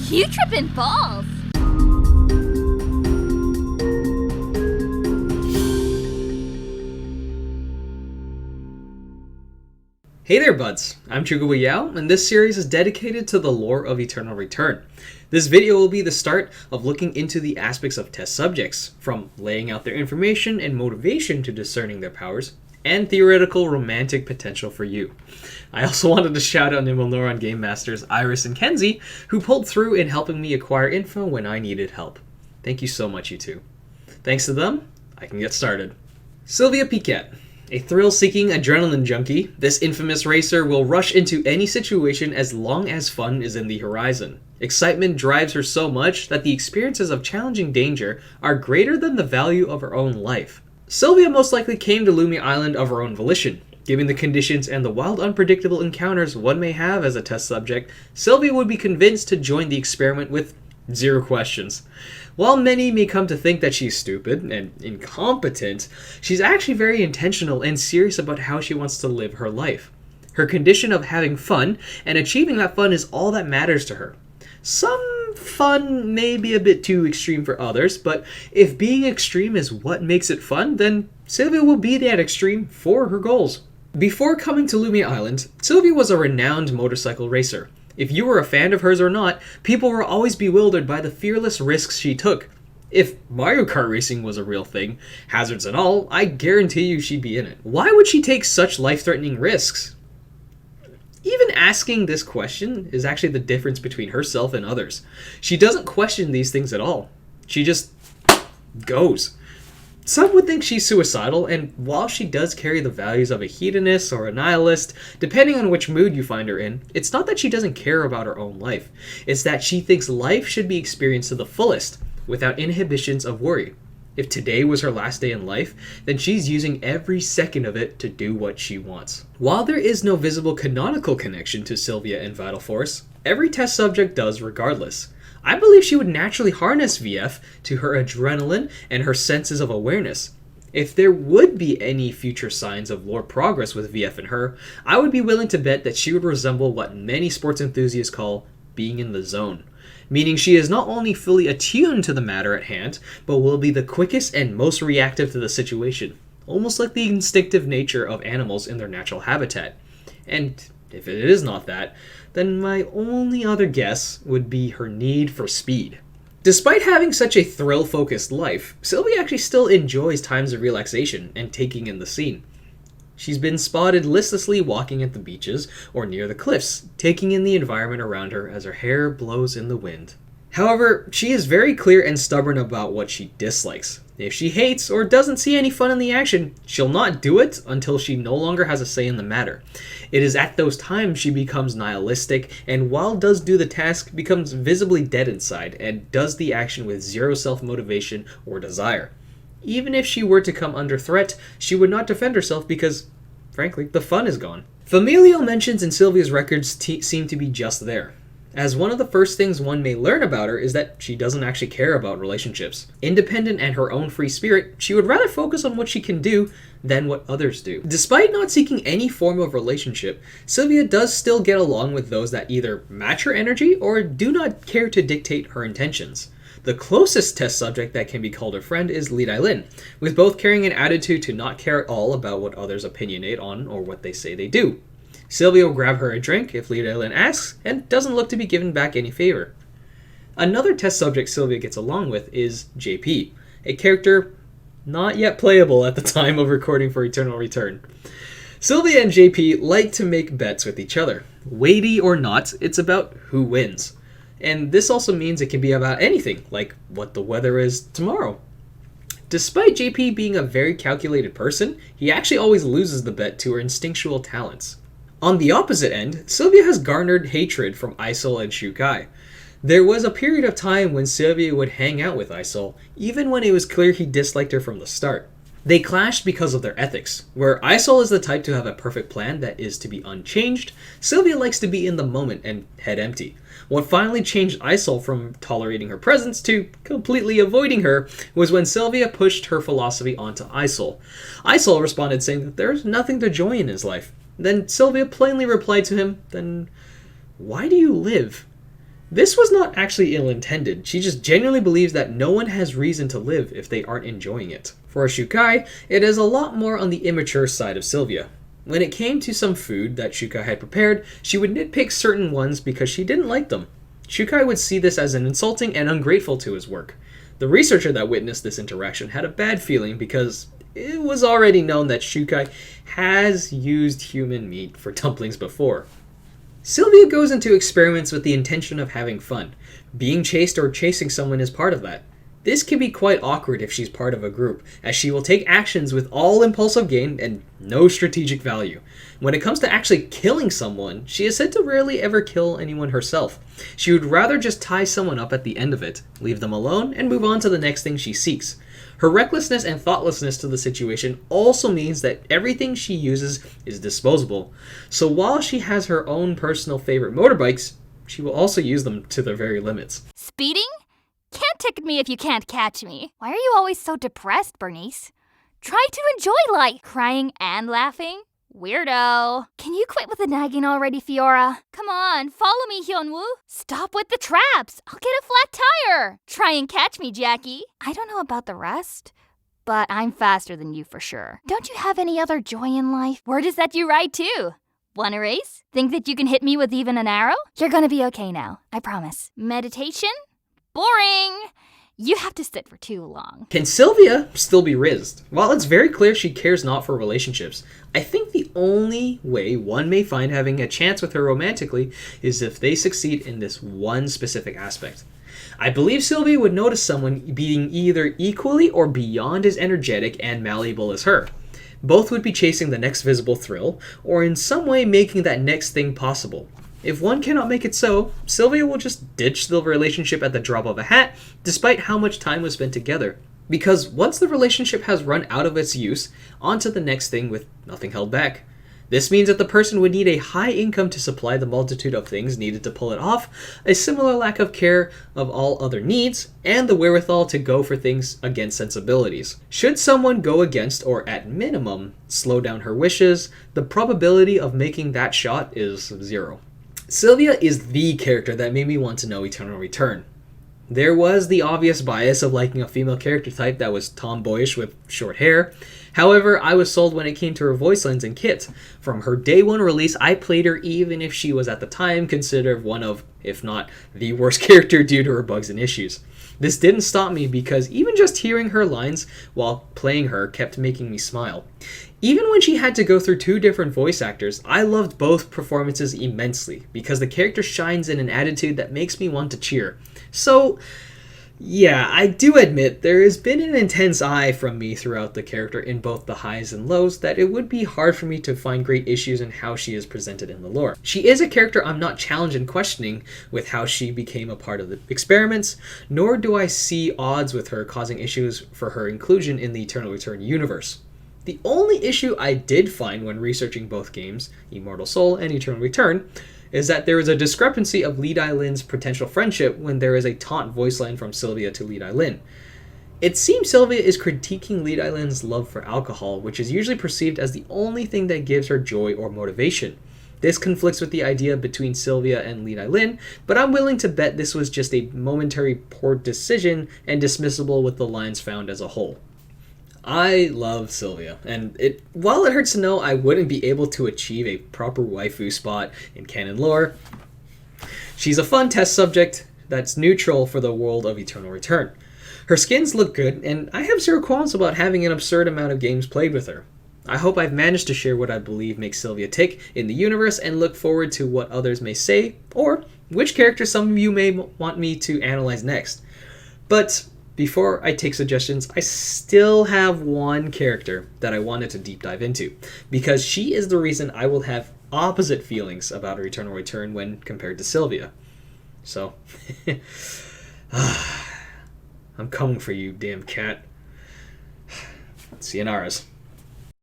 You tripping balls! Hey there, buds. I'm Chugawa Yao, and this series is dedicated to the lore of Eternal Return. This video will be the start of looking into the aspects of test subjects, from laying out their information and motivation to discerning their powers, and theoretical romantic potential for you. I also wanted to shout out Nimble Game Masters Iris and Kenzie, who pulled through in helping me acquire info when I needed help. Thank you so much, you two. Thanks to them, I can get started. Silvia Piquet. A thrill-seeking adrenaline junkie, this infamous racer will rush into any situation as long as fun is in the horizon. Excitement drives her so much that the experiences of challenging danger are greater than the value of her own life. Silvia most likely came to Lumia Island of her own volition. Given the conditions and the wild unpredictable encounters one may have as a test subject, Silvia would be convinced to join the experiment with zero questions. While many may come to think that she's stupid and incompetent, she's actually very intentional and serious about how she wants to live her life. Her condition of having fun and achieving that fun is all that matters to her. Some fun may be a bit too extreme for others, but if being extreme is what makes it fun, then Silvia will be that extreme for her goals. Before coming to Lumia Island, Silvia was a renowned motorcycle racer. If you were a fan of hers or not, people were always bewildered by the fearless risks she took. If Mario Kart racing was a real thing, hazards and all, I guarantee you she'd be in it. Why would she take such life-threatening risks? Even asking this question is actually the difference between herself and others. She doesn't question these things at all. She just goes. Some would think she's suicidal, and while she does carry the values of a hedonist or a nihilist, depending on which mood you find her in, it's not that she doesn't care about her own life. It's that she thinks life should be experienced to the fullest, without inhibitions of worry. If today was her last day in life, then she's using every second of it to do what she wants. While there is no visible canonical connection to Silvia and Vital Force, every test subject does regardless. I believe she would naturally harness VF to her adrenaline and her senses of awareness. If there would be any future signs of lore progress with VF and her, I would be willing to bet that she would resemble what many sports enthusiasts call being in the zone. Meaning she is not only fully attuned to the matter at hand, but will be the quickest and most reactive to the situation. Almost like the instinctive nature of animals in their natural habitat. And if it is not that, then my only other guess would be her need for speed. Despite having such a thrill-focused life, Silvia actually still enjoys times of relaxation and taking in the scene. She's been spotted listlessly walking at the beaches or near the cliffs, taking in the environment around her as her hair blows in the wind. However, she is very clear and stubborn about what she dislikes. If she hates or doesn't see any fun in the action, she'll not do it until she no longer has a say in the matter. It is at those times she becomes nihilistic, and while does do the task, becomes visibly dead inside and does the action with zero self-motivation or desire. Even if she were to come under threat, she would not defend herself because, frankly, the fun is gone. Familial mentions in Silvia's records seem to be just there, as one of the first things one may learn about her is that she doesn't actually care about relationships. Independent and her own free spirit, she would rather focus on what she can do than what others do. Despite not seeking any form of relationship, Silvia does still get along with those that either match her energy or do not care to dictate her intentions. The closest test subject that can be called her friend is Li Dailin, with both carrying an attitude to not care at all about what others opinionate on or what they say they do. Silvia will grab her a drink if Li Dailin asks, and doesn't look to be given back any favor. Another test subject Silvia gets along with is JP, a character not yet playable at the time of recording for Eternal Return. Silvia and JP like to make bets with each other. Weighty or not, it's about who wins. And this also means it can be about anything, like what the weather is tomorrow. Despite JP being a very calculated person, he actually always loses the bet to her instinctual talents. On the opposite end, Silvia has garnered hatred from Isol and Shukai. There was a period of time when Silvia would hang out with Isol, even when it was clear he disliked her from the start. They clashed because of their ethics. Where Isol is the type to have a perfect plan that is to be unchanged, Silvia likes to be in the moment and head empty. What finally changed Isol from tolerating her presence to completely avoiding her was when Silvia pushed her philosophy onto Isol. Isol responded saying that there's nothing to joy in his life. Then Silvia plainly replied to him, "Then why do you live?" This was not actually ill-intended. She just genuinely believes that no one has reason to live if they aren't enjoying it. For Shukai, it is a lot more on the immature side of Silvia. When it came to some food that Shukai had prepared, she would nitpick certain ones because she didn't like them. Shukai would see this as an insulting and ungrateful to his work. The researcher that witnessed this interaction had a bad feeling because it was already known that Shukai has used human meat for dumplings before. Silvia goes into experiments with the intention of having fun. Being chased or chasing someone is part of that. This can be quite awkward if she's part of a group, as she will take actions with all impulsive gain and no strategic value. When it comes to actually killing someone, she is said to rarely ever kill anyone herself. She would rather just tie someone up at the end of it, leave them alone, and move on to the next thing she seeks. Her recklessness and thoughtlessness to the situation also means that everything she uses is disposable. So while she has her own personal favorite motorbikes, she will also use them to their very limits. Speeding? Can't ticket me if you can't catch me. Why are you always so depressed, Bernice? Try to enjoy life. Crying and laughing? Weirdo. Can you quit with the nagging already, Fiora? Come on, follow me, Hyunwoo. Stop with the traps. I'll get a flat tire. Try and catch me, Jackie. I don't know about the rest, but I'm faster than you for sure. Don't you have any other joy in life? Where does that you ride to? Want a race? Think that you can hit me with even an arrow? You're gonna be okay now, I promise. Meditation? Boring! You have to sit for too long. Can Silvia still be rizzed? While it's very clear she cares not for relationships, I think the only way one may find having a chance with her romantically is if they succeed in this one specific aspect. I believe Silvia would notice someone being either equally or beyond as energetic and malleable as her. Both would be chasing the next visible thrill, or in some way making that next thing possible. If one cannot make it so, Silvia will just ditch the relationship at the drop of a hat, despite how much time was spent together. Because once the relationship has run out of its use, on to the next thing with nothing held back. This means that the person would need a high income to supply the multitude of things needed to pull it off, a similar lack of care of all other needs, and the wherewithal to go for things against sensibilities. Should someone go against, or at minimum, slow down her wishes, the probability of making that shot is 0. Silvia is the character that made me want to know Eternal Return. There was the obvious bias of liking a female character type that was tomboyish with short hair. However, I was sold when it came to her voice lines and kit. From her day one release, I played her even if she was at the time considered one of, if not the worst character due to her bugs and issues. This didn't stop me because even just hearing her lines while playing her kept making me smile. Even when she had to go through 2 different voice actors, I loved both performances immensely because the character shines in an attitude that makes me want to cheer. So, yeah, I do admit there has been an intense eye from me throughout the character in both the highs and lows that it would be hard for me to find great issues in how she is presented in the lore. She is a character I'm not challenged in questioning with how she became a part of the experiments, nor do I see odds with her causing issues for her inclusion in the Eternal Return universe. The only issue I did find when researching both games, Immortal Soul and Eternal Return, is that there is a discrepancy of Li Dai-Lin's potential friendship when there is a taunt voice line from Silvia to Li Dai-Lin. It seems Silvia is critiquing Li Dai-Lin's love for alcohol, which is usually perceived as the only thing that gives her joy or motivation. This conflicts with the idea between Silvia and Li Dai-Lin, but I'm willing to bet this was just a momentary poor decision and dismissible with the lines found as a whole. I love Silvia, and while it hurts to know I wouldn't be able to achieve a proper waifu spot in canon lore, she's a fun test subject that's neutral for the world of Eternal Return. Her skins look good, and I have 0 qualms about having an absurd amount of games played with her. I hope I've managed to share what I believe makes Silvia tick in the universe and look forward to what others may say, or which character some of you may want me to analyze next. But before I take suggestions, I still have one character that I wanted to deep dive into, because she is the reason I will have opposite feelings about her Eternal Return when compared to Silvia. So, I'm coming for you, damn cat. Sayonara's.